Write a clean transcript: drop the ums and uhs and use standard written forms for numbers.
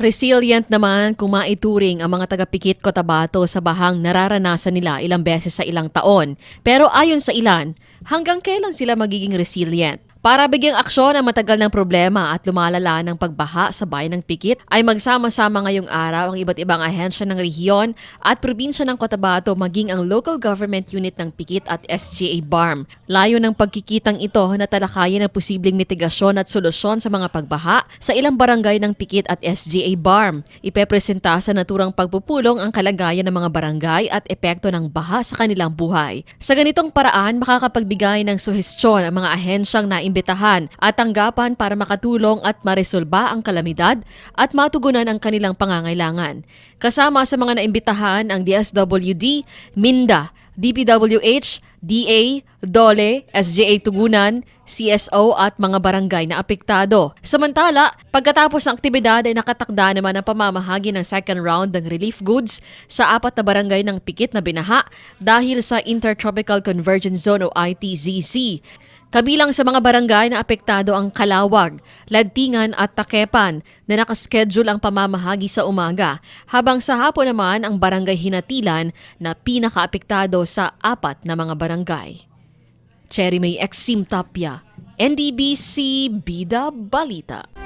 Resilient naman kung maituring ang mga taga-Pikit Cotabato sa bahang nararanasan nila ilang beses sa ilang taon. Pero ayon sa ilan, hanggang kailan sila magiging resilient? Para bigyang aksyon ang matagal ng problema at lumalala ng pagbaha sa bayan ng Pikit, ay magsama-sama ngayong araw ang iba't ibang ahensya ng rehiyon at probinsya ng Cotabato maging ang local government unit ng Pikit at SGA BARM. Layo ng pagkikitang ito na talakayin ang posibleng mitigasyon at solusyon sa mga pagbaha sa ilang barangay ng Pikit at SGA BARM. Ipepresenta sa naturang pagpupulong ang kalagayan ng mga barangay at epekto ng baha sa kanilang buhay. Sa ganitong paraan, makakapagbigay ng suhestyon ang mga ahensyang naimbitahan at tanggapan para makatulong at maresolba ang kalamidad at matugunan ang kanilang pangangailangan. Kasama sa mga naimbitahan ang DSWD, MINDA, DPWH, DA, DOLE, SGA Tugunan, CSO at mga barangay na apektado. Samantala, pagkatapos ng aktibidad ay nakatakda naman ang pamamahagi ng second round ng relief goods sa 4 na barangay ng Pikit na binaha dahil sa Intertropical Convergence Zone o ITZZ. Kabilang sa mga barangay na apektado ang Kalawag, Ladtingan at Takepan na nakaschedule ang pamamahagi sa umaga, habang sa hapon naman ang barangay Hinatilan na pinakaapektado sa 4 na mga barangay. Cherry May Exim Tapia, NDBC Bida Balita.